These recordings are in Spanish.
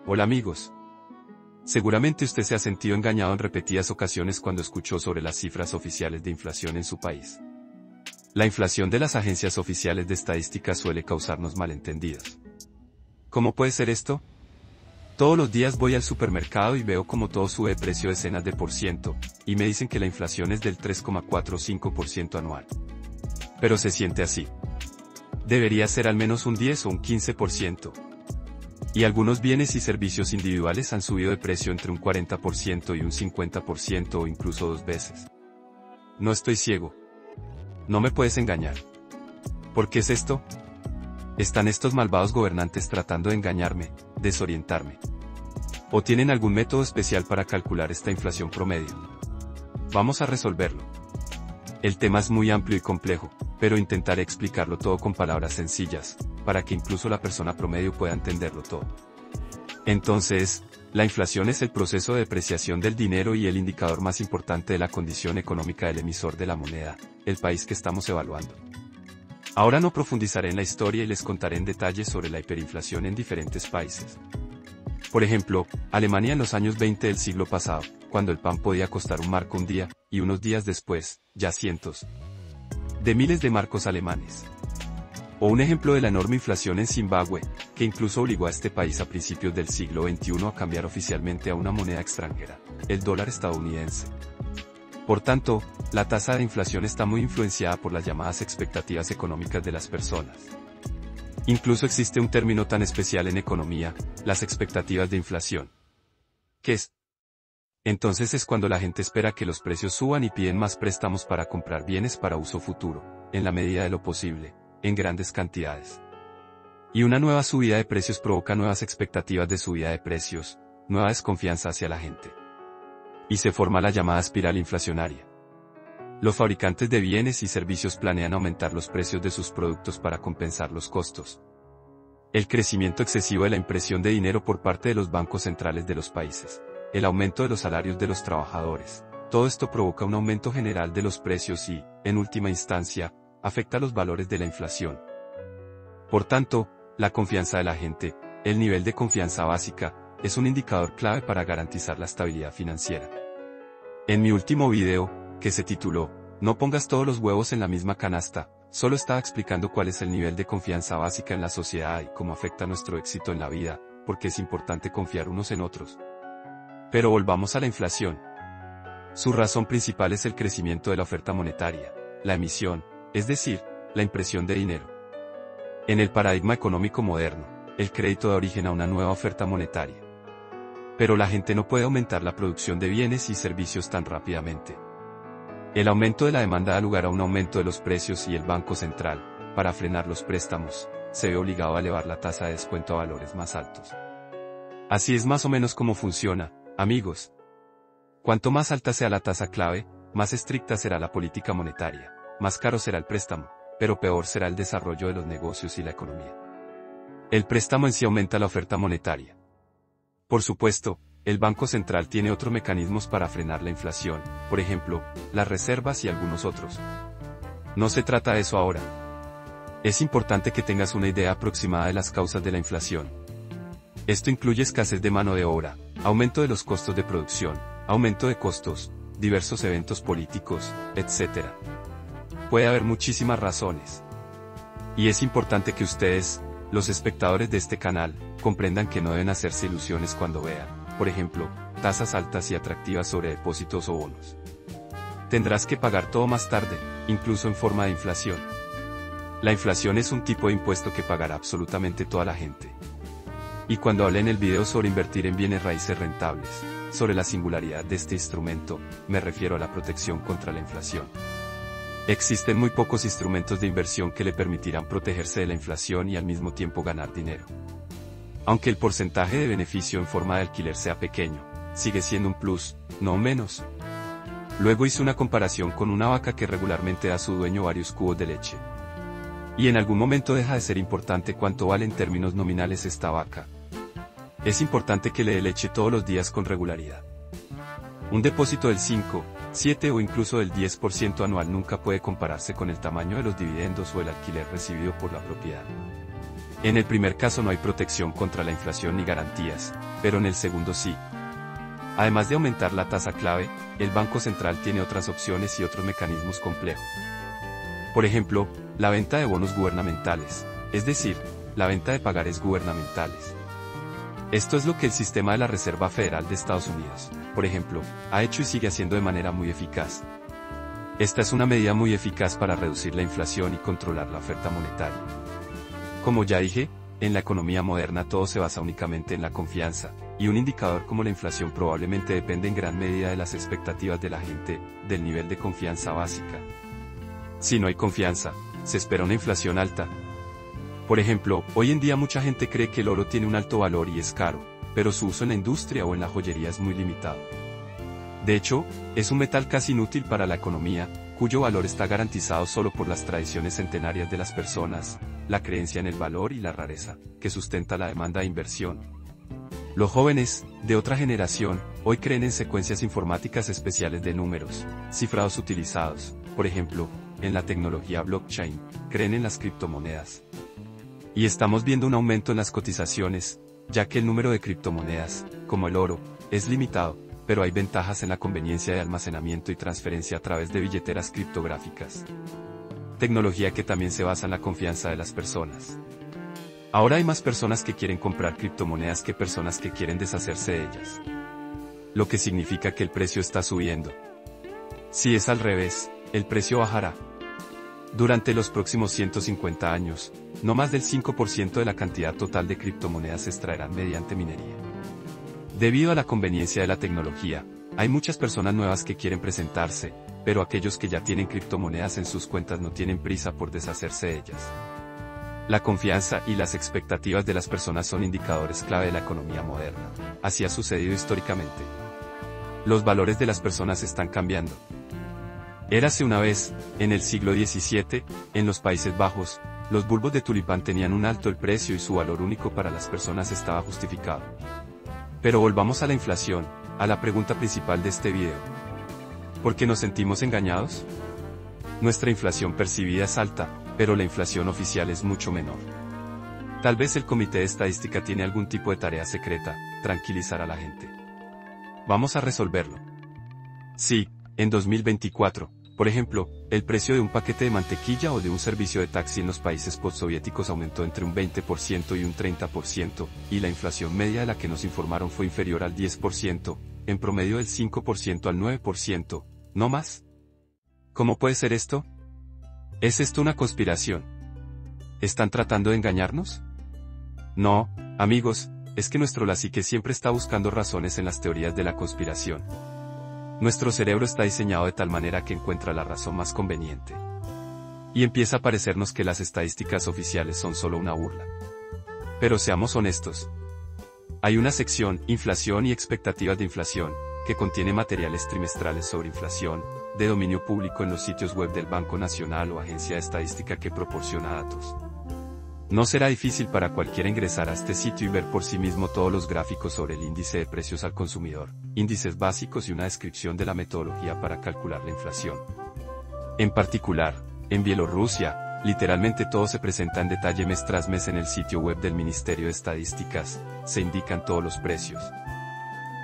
Hola amigos. Seguramente usted se ha sentido engañado en repetidas ocasiones cuando escuchó sobre las cifras oficiales de inflación en su país. La inflación de las agencias oficiales de estadística suele causarnos malentendidos. ¿Cómo puede ser esto? Todos los días voy al supermercado y veo como todo sube de precio decenas de por ciento, y me dicen que la inflación es del 3,45% anual. Pero se siente así. Debería ser al menos un 10 o un 15%. Y algunos bienes y servicios individuales han subido de precio entre un 40% y un 50% o incluso 2 veces. No estoy ciego. No me puedes engañar. ¿Por qué es esto? ¿Están estos malvados gobernantes tratando de engañarme, desorientarme? ¿O tienen algún método especial para calcular esta inflación promedio? Vamos a resolverlo. El tema es muy amplio y complejo, pero intentaré explicarlo todo con palabras sencillas, para que incluso la persona promedio pueda entenderlo todo. Entonces, la inflación es el proceso de depreciación del dinero y el indicador más importante de la condición económica del emisor de la moneda, el país que estamos evaluando. Ahora no profundizaré en la historia y les contaré en detalle sobre la hiperinflación en diferentes países. Por ejemplo, Alemania en los años 20 del siglo pasado, cuando el pan podía costar un marco un día, y unos días después, ya cientos de miles de marcos alemanes. O un ejemplo de la enorme inflación en Zimbabue, que incluso obligó a este país a principios del siglo XXI a cambiar oficialmente a una moneda extranjera, el dólar estadounidense. Por tanto, la tasa de inflación está muy influenciada por las llamadas expectativas económicas de las personas. Incluso existe un término tan especial en economía, las expectativas de inflación. ¿Qué es? Entonces es cuando la gente espera que los precios suban y piden más préstamos para comprar bienes para uso futuro, en la medida de lo posible, en grandes cantidades. Y una nueva subida de precios provoca nuevas expectativas de subida de precios, nueva desconfianza hacia la gente. Y se forma la llamada espiral inflacionaria. Los fabricantes de bienes y servicios planean aumentar los precios de sus productos para compensar los costos. El crecimiento excesivo de la impresión de dinero por parte de los bancos centrales de los países. El aumento de los salarios de los trabajadores. Todo esto provoca un aumento general de los precios y, en última instancia, afecta los valores de la inflación. Por tanto, la confianza de la gente, el nivel de confianza básica, es un indicador clave para garantizar la estabilidad financiera. En mi último video, que se tituló, "No pongas todos los huevos en la misma canasta", solo estaba explicando cuál es el nivel de confianza básica en la sociedad y cómo afecta nuestro éxito en la vida, porque es importante confiar unos en otros. Pero volvamos a la inflación. Su razón principal es el crecimiento de la oferta monetaria, la emisión, es decir, la impresión de dinero. En el paradigma económico moderno, el crédito da origen a una nueva oferta monetaria. Pero la gente no puede aumentar la producción de bienes y servicios tan rápidamente. El aumento de la demanda da lugar a un aumento de los precios y el Banco Central, para frenar los préstamos, se ve obligado a elevar la tasa de descuento a valores más altos. Así es más o menos como funciona, amigos. Cuanto más alta sea la tasa clave, más estricta será la política monetaria, más caro será el préstamo, pero peor será el desarrollo de los negocios y la economía. El préstamo en sí aumenta la oferta monetaria. Por supuesto, el Banco Central tiene otros mecanismos para frenar la inflación, por ejemplo, las reservas y algunos otros. No se trata de eso ahora. Es importante que tengas una idea aproximada de las causas de la inflación. Esto incluye escasez de mano de obra, aumento de los costos de producción, aumento de costos, diversos eventos políticos, etc. Puede haber muchísimas razones. Y es importante que ustedes, los espectadores de este canal, comprendan que no deben hacerse ilusiones cuando vean, por ejemplo, tasas altas y atractivas sobre depósitos o bonos. Tendrás que pagar todo más tarde, incluso en forma de inflación. La inflación es un tipo de impuesto que pagará absolutamente toda la gente. Y cuando hablé en el video sobre invertir en bienes raíces rentables, sobre la singularidad de este instrumento, me refiero a la protección contra la inflación. Existen muy pocos instrumentos de inversión que le permitirán protegerse de la inflación y al mismo tiempo ganar dinero. Aunque el porcentaje de beneficio en forma de alquiler sea pequeño, sigue siendo un plus, no menos. Luego hice una comparación con una vaca que regularmente da a su dueño varios cubos de leche. Y en algún momento deja de ser importante cuánto vale en términos nominales esta vaca. Es importante que le dé leche todos los días con regularidad. Un depósito del 5, 7 o incluso del 10% anual nunca puede compararse con el tamaño de los dividendos o el alquiler recibido por la propiedad. En el primer caso no hay protección contra la inflación ni garantías, pero en el segundo sí. Además de aumentar la tasa clave, el Banco Central tiene otras opciones y otros mecanismos complejos. Por ejemplo, la venta de bonos gubernamentales, es decir, la venta de pagarés gubernamentales. Esto es lo que el sistema de la Reserva Federal de Estados Unidos, por ejemplo, ha hecho y sigue haciendo de manera muy eficaz. Esta es una medida muy eficaz para reducir la inflación y controlar la oferta monetaria. Como ya dije, en la economía moderna todo se basa únicamente en la confianza, y un indicador como la inflación probablemente depende en gran medida de las expectativas de la gente, del nivel de confianza básica. Si no hay confianza, se espera una inflación alta. Por ejemplo, hoy en día mucha gente cree que el oro tiene un alto valor y es caro, pero su uso en la industria o en la joyería es muy limitado. De hecho, es un metal casi inútil para la economía, cuyo valor está garantizado solo por las tradiciones centenarias de las personas, la creencia en el valor y la rareza, que sustenta la demanda de inversión. Los jóvenes, de otra generación, hoy creen en secuencias informáticas especiales de números, cifrados utilizados, por ejemplo, en la tecnología blockchain, creen en las criptomonedas. Y estamos viendo un aumento en las cotizaciones, ya que el número de criptomonedas, como el oro, es limitado, pero hay ventajas en la conveniencia de almacenamiento y transferencia a través de billeteras criptográficas. Tecnología que también se basa en la confianza de las personas. Ahora hay más personas que quieren comprar criptomonedas que personas que quieren deshacerse de ellas. Lo que significa que el precio está subiendo. Si es al revés, el precio bajará. Durante los próximos 150 años, no más del 5% de la cantidad total de criptomonedas se extraerán mediante minería. Debido a la conveniencia de la tecnología, hay muchas personas nuevas que quieren presentarse, pero aquellos que ya tienen criptomonedas en sus cuentas no tienen prisa por deshacerse de ellas. La confianza y las expectativas de las personas son indicadores clave de la economía moderna. Así ha sucedido históricamente. Los valores de las personas están cambiando. Érase una vez, en el siglo XVII, en los Países Bajos, los bulbos de tulipán tenían un alto el precio y su valor único para las personas estaba justificado. Pero volvamos a la inflación, a la pregunta principal de este video. ¿Por qué nos sentimos engañados? Nuestra inflación percibida es alta, pero la inflación oficial es mucho menor. Tal vez el Comité de Estadística tiene algún tipo de tarea secreta, tranquilizar a la gente. Vamos a resolverlo. Sí, en 2024, por ejemplo, el precio de un paquete de mantequilla o de un servicio de taxi en los países postsoviéticos aumentó entre un 20% y un 30%, y la inflación media de la que nos informaron fue inferior al 10%, en promedio del 5% al 9%, no más. ¿Cómo puede ser esto? ¿Es esto una conspiración? ¿Están tratando de engañarnos? No, amigos, es que nuestro la psique siempre está buscando razones en las teorías de la conspiración. Nuestro cerebro está diseñado de tal manera que encuentra la razón más conveniente. Y empieza a parecernos que las estadísticas oficiales son solo una burla. Pero seamos honestos. Hay una sección, Inflación y expectativas de inflación, que contiene materiales trimestrales sobre inflación, de dominio público en los sitios web del Banco Nacional o agencia de estadística que proporciona datos. No será difícil para cualquiera ingresar a este sitio y ver por sí mismo todos los gráficos sobre el índice de precios al consumidor, índices básicos y una descripción de la metodología para calcular la inflación. En particular, en Bielorrusia, literalmente todo se presenta en detalle mes tras mes en el sitio web del Ministerio de Estadísticas, se indican todos los precios.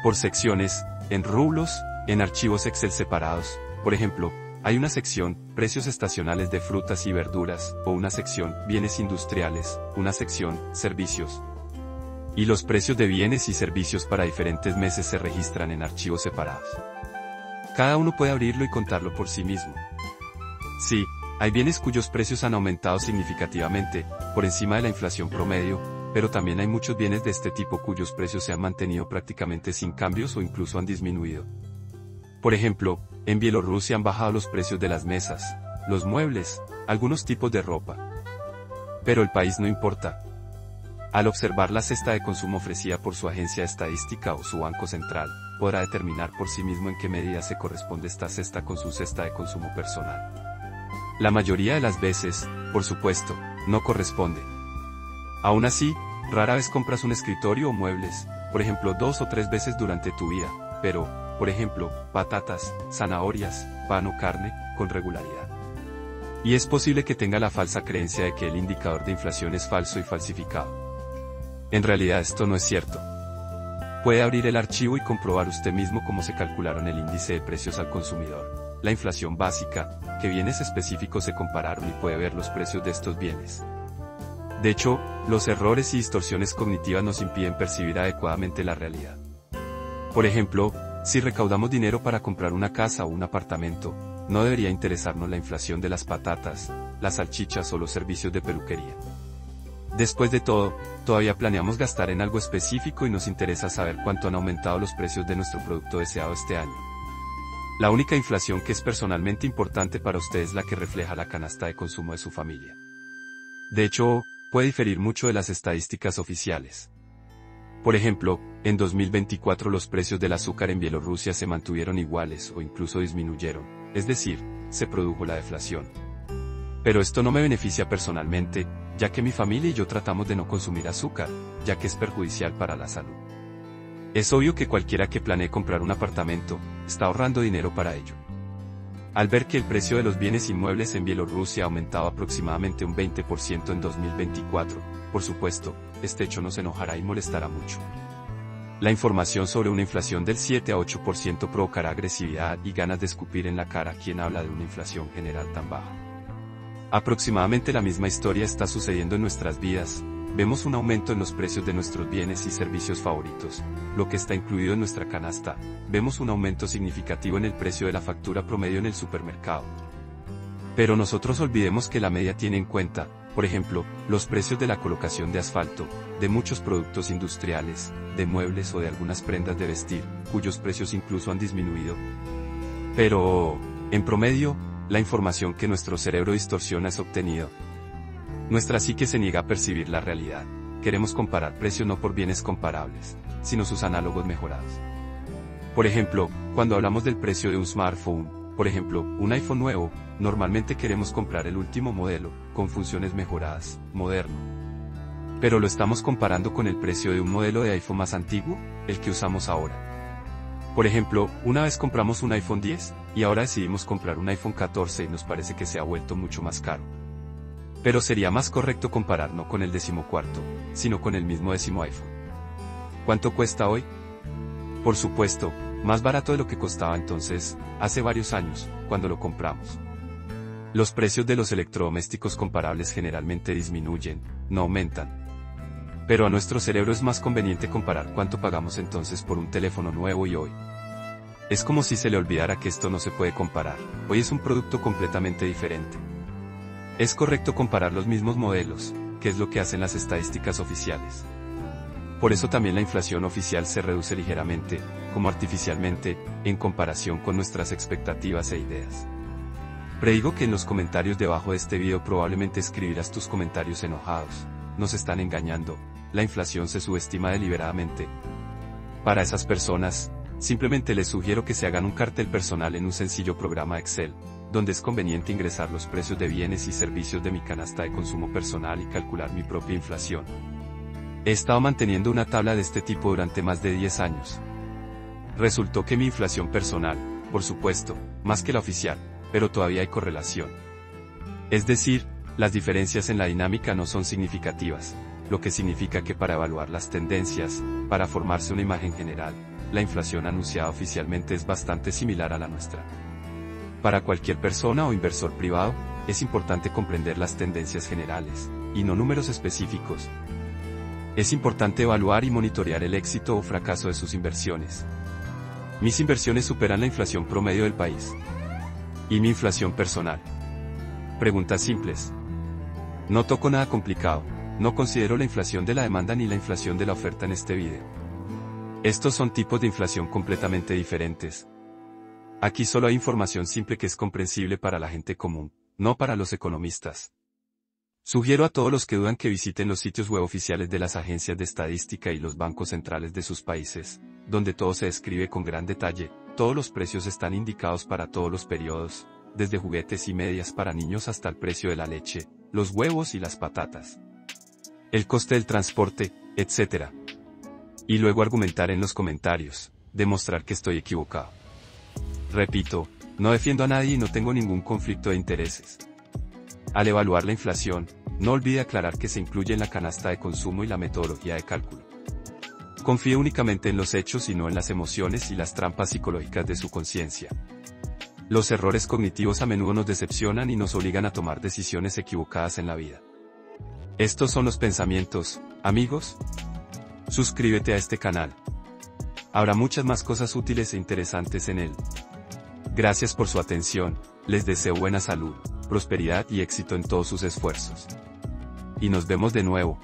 Por secciones, en rublos, en archivos Excel separados, por ejemplo, hay una sección, precios estacionales de frutas y verduras, o una sección, bienes industriales, una sección, servicios. Y los precios de bienes y servicios para diferentes meses se registran en archivos separados. Cada uno puede abrirlo y contarlo por sí mismo. Sí, hay bienes cuyos precios han aumentado significativamente, por encima de la inflación promedio, pero también hay muchos bienes de este tipo cuyos precios se han mantenido prácticamente sin cambios o incluso han disminuido. Por ejemplo, en Bielorrusia han bajado los precios de las mesas, los muebles, algunos tipos de ropa. Pero el país no importa. Al observar la cesta de consumo ofrecida por su agencia de estadística o su banco central, podrá determinar por sí mismo en qué medida se corresponde esta cesta con su cesta de consumo personal. La mayoría de las veces, por supuesto, no corresponde. Aún así, rara vez compras un escritorio o muebles, por ejemplo 2 o 3 veces durante tu vida, pero, por ejemplo, patatas, zanahorias, pan o carne, con regularidad. Y es posible que tenga la falsa creencia de que el indicador de inflación es falso y falsificado. En realidad esto no es cierto. Puede abrir el archivo y comprobar usted mismo cómo se calcularon el índice de precios al consumidor, la inflación básica, qué bienes específicos se compararon y puede ver los precios de estos bienes. De hecho, los errores y distorsiones cognitivas nos impiden percibir adecuadamente la realidad. Por ejemplo, si recaudamos dinero para comprar una casa o un apartamento, no debería interesarnos la inflación de las patatas, las salchichas o los servicios de peluquería. Después de todo, todavía planeamos gastar en algo específico y nos interesa saber cuánto han aumentado los precios de nuestro producto deseado este año. La única inflación que es personalmente importante para usted es la que refleja la canasta de consumo de su familia. De hecho, puede diferir mucho de las estadísticas oficiales. Por ejemplo, en 2024 los precios del azúcar en Bielorrusia se mantuvieron iguales o incluso disminuyeron, es decir, se produjo la deflación. Pero esto no me beneficia personalmente, ya que mi familia y yo tratamos de no consumir azúcar, ya que es perjudicial para la salud. Es obvio que cualquiera que planee comprar un apartamento, está ahorrando dinero para ello. Al ver que el precio de los bienes inmuebles en Bielorrusia ha aumentado aproximadamente un 20% en 2024, por supuesto, este hecho nos enojará y molestará mucho. La información sobre una inflación del 7 a 8% provocará agresividad y ganas de escupir en la cara a quien habla de una inflación general tan baja. Aproximadamente la misma historia está sucediendo en nuestras vidas. Vemos un aumento en los precios de nuestros bienes y servicios favoritos, lo que está incluido en nuestra canasta. Vemos un aumento significativo en el precio de la factura promedio en el supermercado. Pero nosotros olvidemos que la media tiene en cuenta, por ejemplo, los precios de la colocación de asfalto, de muchos productos industriales, de muebles o de algunas prendas de vestir, cuyos precios incluso han disminuido. Pero, en promedio, la información que nuestro cerebro distorsiona es obtenido. Nuestra psique se niega a percibir la realidad. Queremos comparar precios no por bienes comparables, sino sus análogos mejorados. Por ejemplo, cuando hablamos del precio de un smartphone, por ejemplo, un iPhone nuevo, normalmente queremos comprar el último modelo, con funciones mejoradas, moderno. Pero lo estamos comparando con el precio de un modelo de iPhone más antiguo, el que usamos ahora. Por ejemplo, una vez compramos un iPhone 10, y ahora decidimos comprar un iPhone 14 y nos parece que se ha vuelto mucho más caro. Pero sería más correcto comparar no con el 14º, sino con el mismo 10º iPhone. ¿Cuánto cuesta hoy? Por supuesto, más barato de lo que costaba entonces, hace varios años, cuando lo compramos. Los precios de los electrodomésticos comparables generalmente disminuyen, no aumentan. Pero a nuestro cerebro es más conveniente comparar cuánto pagamos entonces por un teléfono nuevo y hoy. Es como si se le olvidara que esto no se puede comparar, hoy es un producto completamente diferente. Es correcto comparar los mismos modelos, que es lo que hacen las estadísticas oficiales. Por eso también la inflación oficial se reduce ligeramente, como artificialmente, en comparación con nuestras expectativas e ideas. Predigo que en los comentarios debajo de este video probablemente escribirás tus comentarios enojados. Nos están engañando, la inflación se subestima deliberadamente. Para esas personas, simplemente les sugiero que se hagan un cartel personal en un sencillo programa Excel, donde es conveniente ingresar los precios de bienes y servicios de mi canasta de consumo personal y calcular mi propia inflación. He estado manteniendo una tabla de este tipo durante más de 10 años. Resultó que mi inflación personal, por supuesto, más que la oficial, pero todavía hay correlación. Es decir, las diferencias en la dinámica no son significativas, lo que significa que para evaluar las tendencias, para formarse una imagen general, la inflación anunciada oficialmente es bastante similar a la nuestra. Para cualquier persona o inversor privado, es importante comprender las tendencias generales, y no números específicos. Es importante evaluar y monitorear el éxito o fracaso de sus inversiones. Mis inversiones superan la inflación promedio del país. ¿Y mi inflación personal? Preguntas simples. No toco nada complicado, no considero la inflación de la demanda ni la inflación de la oferta en este video. Estos son tipos de inflación completamente diferentes. Aquí solo hay información simple que es comprensible para la gente común, no para los economistas. Sugiero a todos los que dudan que visiten los sitios web oficiales de las agencias de estadística y los bancos centrales de sus países, donde todo se describe con gran detalle, todos los precios están indicados para todos los periodos, desde juguetes y medias para niños hasta el precio de la leche, los huevos y las patatas, el coste del transporte, etc. Y luego argumentar en los comentarios, demostrar que estoy equivocado. Repito, no defiendo a nadie y no tengo ningún conflicto de intereses. Al evaluar la inflación, no olvide aclarar que se incluye en la canasta de consumo y la metodología de cálculo. Confíe únicamente en los hechos y no en las emociones y las trampas psicológicas de su conciencia. Los errores cognitivos a menudo nos decepcionan y nos obligan a tomar decisiones equivocadas en la vida. Estos son los pensamientos, amigos. Suscríbete a este canal. Habrá muchas más cosas útiles e interesantes en él. Gracias por su atención, les deseo buena salud, prosperidad y éxito en todos sus esfuerzos. Y nos vemos de nuevo.